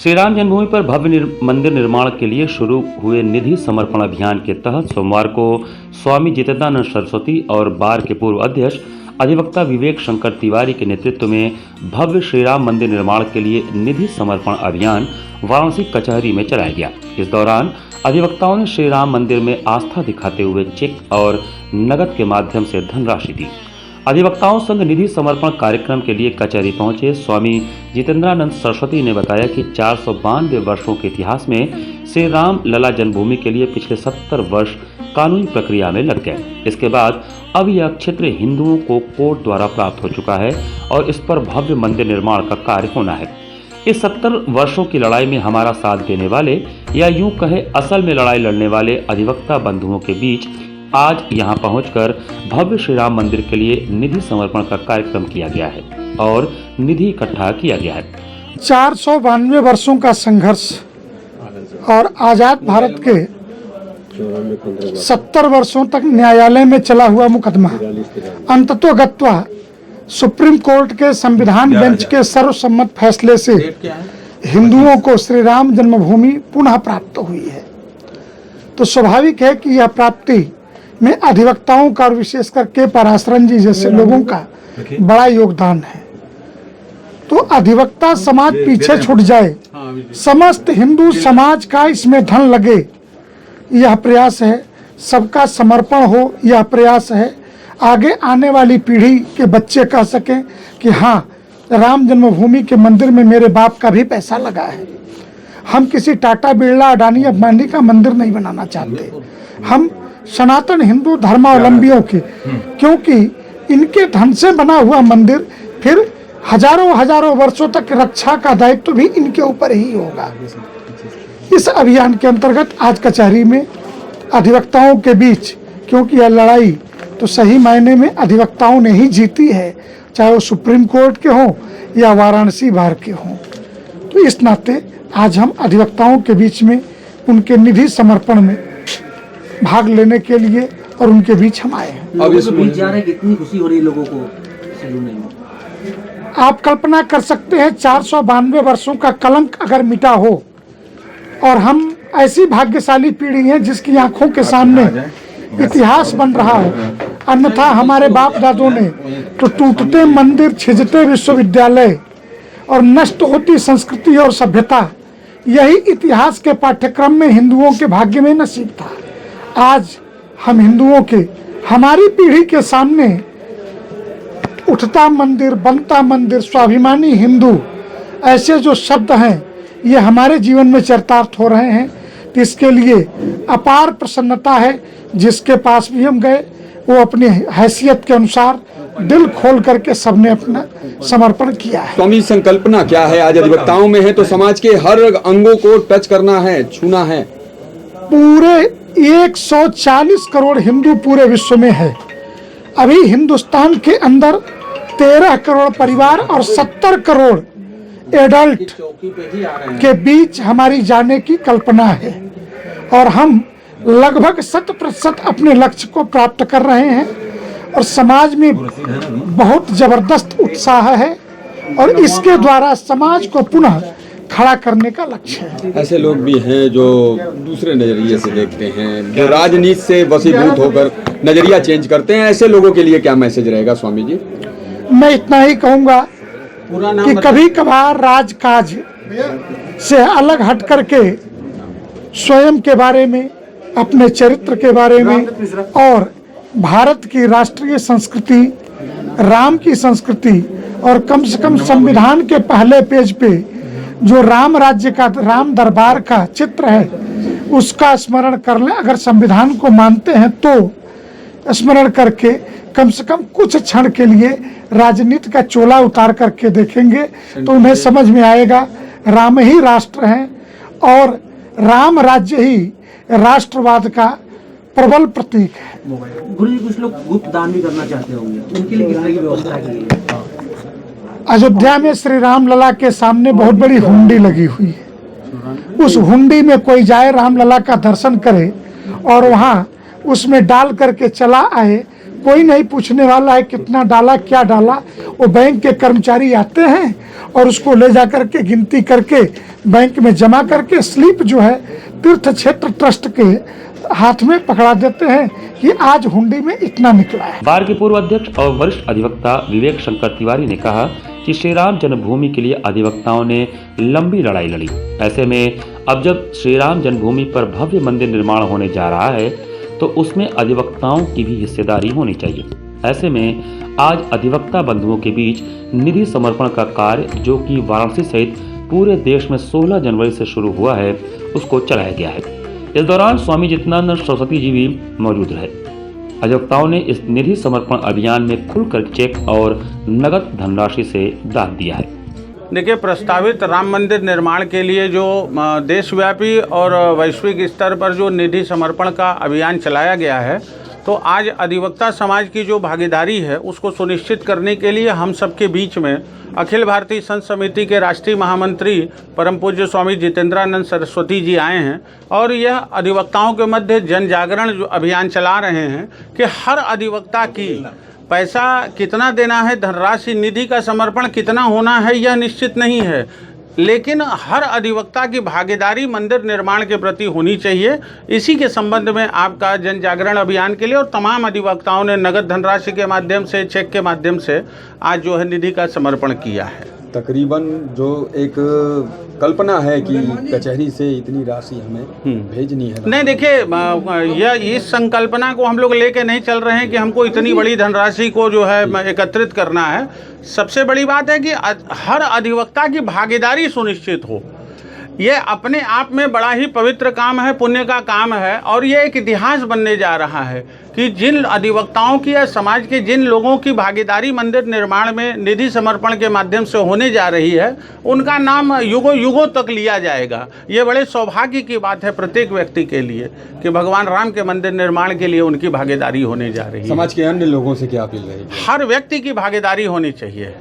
श्री राम जन्मभूमि पर भव्य मंदिर निर्माण के लिए शुरू हुए निधि समर्पण अभियान के तहत सोमवार को स्वामी जितेंद्रानंद सरस्वती और बार के पूर्व अध्यक्ष अधिवक्ता विवेक शंकर तिवारी के नेतृत्व में भव्य श्री राम मंदिर निर्माण के लिए निधि समर्पण अभियान वाराणसी कचहरी में चलाया गया। इस दौरान अधिवक्ताओं ने श्री राम मंदिर में आस्था दिखाते हुए चेक और नकद के माध्यम से धनराशि दी। अधिवक्ताओं संघ निधि समर्पण कार्यक्रम के लिए कचहरी पहुंचे स्वामी जितेंद्रानंद सरस्वती ने बताया कि 492 वर्षों के इतिहास में श्री राम लला जन्मभूमि के लिए पिछले 70 वर्ष कानूनी प्रक्रिया में लग गए। इसके बाद अब यह क्षेत्र हिंदुओं को कोर्ट द्वारा प्राप्त हो चुका है और इस पर भव्य मंदिर निर्माण का कार्य होना है। इस 70 वर्षों की लड़ाई में हमारा साथ देने वाले या यूं कहे असल में लड़ाई लड़ने वाले अधिवक्ता बंधुओं के बीच आज यहां पहुंचकर भव्य श्री राम मंदिर के लिए निधि समर्पण का कार्यक्रम किया गया है और निधि इकट्ठा किया गया है। 492 वर्षों का संघर्ष और आजाद भारत के 70 वर्षों तक न्यायालय में चला हुआ मुकदमा अंततोगत्वा सुप्रीम कोर्ट के संविधान बेंच के सर्वसम्मत फैसले से हिंदुओं को श्री राम जन्मभूमि पुनः प्राप्त हुई है। तो स्वाभाविक है कि यह प्राप्ति में अधिवक्ताओं का और विशेषकर के पराशरन जी जैसे लोगों का बड़ा योगदान है। तो अधिवक्ता समाज पीछे छूट जाए, समस्त हिंदू समाज का इसमें धन लगे, यह प्रयास है। सबका समर्पण हो, यह प्रयास है। आगे आने वाली पीढ़ी के बच्चे कह सकें कि हाँ, राम जन्मभूमि के मंदिर में मेरे बाप का भी पैसा लगा है। हम किसी टाटा बिरला अडानी अंबानी का मंदिर नहीं बनाना चाहते। हम सनातन हिंदू धर्मावलंबियों के, क्योंकि इनके धन से बना हुआ मंदिर फिर हजारों वर्षों तक रक्षा का दायित्व भी इनके ऊपर ही होगा। इस अभियान के अंतर्गत आज कचहरी में अधिवक्ताओं के बीच, क्योंकि यह लड़ाई तो सही मायने में अधिवक्ताओं ने ही जीती है, चाहे वो सुप्रीम कोर्ट के हों या वाराणसी बार के हों। तो इस नाते आज हम अधिवक्ताओं के बीच में उनके निधि समर्पण में भाग लेने के लिए और उनके बीच हम आए हैं। अब इस बीच जा रहे हैं, कितनी खुशी हो रही है लोगों को। आप कल्पना कर सकते हैं 492 वर्षों का कलंक अगर मिटा हो और हम ऐसी भाग्यशाली पीढ़ी हैं जिसकी आंखों के सामने इतिहास बन रहा हो। अन्यथा हमारे बाप दादों ने तो टूटते मंदिर, छिजते विश्वविद्यालय और नष्ट होती संस्कृति और सभ्यता, यही इतिहास के पाठ्यक्रम में हिंदुओं के भाग्य में नसीब था। आज हम हिंदुओं के, हमारी पीढ़ी के सामने उठता मंदिर, बनता मंदिर, स्वाभिमानी हिंदू, ऐसे जो शब्द हैं ये हमारे जीवन में चरितार्थ हो रहे हैं। तो इसके लिए अपार प्रसन्नता है। जिसके पास भी हम गए वो अपनी हैसियत के अनुसार दिल खोल करके सबने अपना समर्पण किया है। स्वामी संकल्पना क्या है? आज अधिवक्ताओं में है तो समाज के हर अंगों को टच करना है, छूना है। पूरे 140 करोड़ हिंदू पूरे विश्व में है। अभी हिंदुस्तान के अंदर 13 करोड़ परिवार और 70 करोड़ एडल्ट के बीच हमारी जाने की कल्पना है और हम लगभग 100% अपने लक्ष्य को प्राप्त कर रहे हैं और समाज में बहुत जबरदस्त उत्साह है और इसके द्वारा समाज को पुनः खड़ा करने का लक्ष्य है। ऐसे लोग भी हैं जो दूसरे नजरिए से देखते हैं, जो राजनीति से वशीभूत होकर नजरिया चेंज करते हैं। ऐसे लोगों के लिए क्या मैसेज रहेगा स्वामी जी? मैं इतना ही कहूँगा कि कभी कभार राजकाज से अलग हट करके स्वयं के बारे में, अपने चरित्र के बारे में और भारत की राष्ट्रीय संस्कृति, राम की संस्कृति और कम से कम संविधान के पहले पेज पे जो राम राज्य का, राम दरबार का चित्र है उसका स्मरण कर लें। अगर संविधान को मानते हैं तो स्मरण करके कम से कम कुछ क्षण के लिए राजनीति का चोला उतार करके देखेंगे तो उन्हें समझ में आएगा राम ही राष्ट्र है और राम राज्य ही राष्ट्रवाद का प्रबल प्रतीक है। गुरु जी, कुछ लोग गुप्त दान भी करना चाहते होंगे, उनके लिए किस तरह की व्यवस्था की है? अयोध्या में श्री राम लला के सामने बहुत बड़ी हुंडी लगी हुई है। उस हुंडी में कोई जाए, राम लला का दर्शन करे और वहाँ उसमें डाल करके चला आए कोई नहीं पूछने वाला है कितना डाला क्या डाला। वो बैंक के कर्मचारी आते हैं और उसको ले जा करके गिनती करके बैंक में जमा करके स्लिप जो है तीर्थ क्षेत्र ट्रस्ट के हाथ में पकड़ा देते हैं कि आज हुंडी में इतना निकला है। बार के पूर्व अध्यक्ष और वरिष्ठ अधिवक्ता विवेक शंकर तिवारी ने कहा कि श्री राम जन्मभूमि के लिए अधिवक्ताओं ने लंबी लड़ाई लड़ी। ऐसे में अब जब श्री राम जन्मभूमि पर भव्य मंदिर निर्माण होने जा रहा है तो उसमें अधिवक्ताओं की भी हिस्सेदारी होनी चाहिए। ऐसे में आज अधिवक्ता बंधुओं के बीच निधि समर्पण का कार्य, जो कि वाराणसी सहित पूरे देश में 16 जनवरी से शुरू हुआ है, उसको चलाया गया है। इस दौरान स्वामी जितेंद्रानंद सरस्वती जी भी मौजूद रहे। अधिवक्ताओं ने इस निधि समर्पण अभियान में खुलकर चेक और नगद धनराशि से दान दिया है। देखिए, प्रस्तावित राम मंदिर निर्माण के लिए जो देशव्यापी और वैश्विक स्तर पर जो निधि समर्पण का अभियान चलाया गया है, तो आज अधिवक्ता समाज की जो भागीदारी है उसको सुनिश्चित करने के लिए हम सबके बीच में अखिल भारतीय संत समिति के राष्ट्रीय महामंत्री परम पूज्य स्वामी जितेंद्रानंद सरस्वती जी आए हैं और यह अधिवक्ताओं के मध्य जन जागरण जो अभियान चला रहे हैं कि हर अधिवक्ता की पैसा कितना देना है, धनराशि निधि का समर्पण कितना होना है, यह निश्चित नहीं है, लेकिन हर अधिवक्ता की भागीदारी मंदिर निर्माण के प्रति होनी चाहिए। इसी के संबंध में आपका जन जागरण अभियान के लिए और तमाम अधिवक्ताओं ने नगद धनराशि के माध्यम से, चेक के माध्यम से आज जो है निधि का समर्पण किया है। तकरीबन जो एक कल्पना है कि कचहरी से इतनी राशि हमें भेजनी है। नहीं, देखिए, यह इस संकल्पना को हम लोग लेके नहीं चल रहे हैं कि हमको इतनी बड़ी धनराशि को जो है एकत्रित करना है। सबसे बड़ी बात है कि हर अधिवक्ता की भागीदारी सुनिश्चित हो। ये अपने आप में बड़ा ही पवित्र काम है, पुण्य का काम है और ये एक इतिहास बनने जा रहा है कि जिन अधिवक्ताओं की या समाज के जिन लोगों की भागीदारी मंदिर निर्माण में निधि समर्पण के माध्यम से होने जा रही है, उनका नाम युगों युगों तक लिया जाएगा। ये बड़े सौभाग्य की बात है प्रत्येक व्यक्ति के लिए कि भगवान राम के मंदिर निर्माण के लिए उनकी भागीदारी होने जा रही है। समाज के अन्य लोगों से क्या अपील रहेगी? हर व्यक्ति की भागीदारी होनी चाहिए।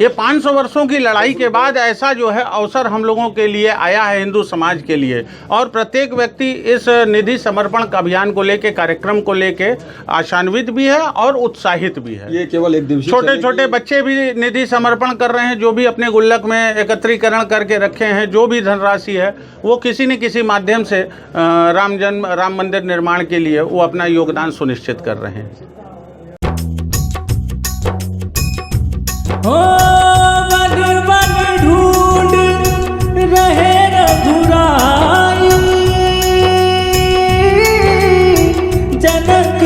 ये 500 वर्षों की लड़ाई के बाद ऐसा जो है अवसर हम लोगों के लिए आया है, हिंदू समाज के लिए, और प्रत्येक व्यक्ति इस निधि समर्पण का अभियान को लेके, कार्यक्रम को लेके आशान्वित भी है और उत्साहित भी है। ये केवल एक दिवसीय छोटे छोटे बच्चे भी निधि समर्पण कर रहे हैं, जो भी अपने गुल्लक में एकत्रीकरण करके रखे हैं, जो भी धनराशि है वो किसी न किसी माध्यम से राम मंदिर निर्माण के लिए वो अपना योगदान सुनिश्चित कर रहे हैं। ढूंढ रहे रघुराई, जनक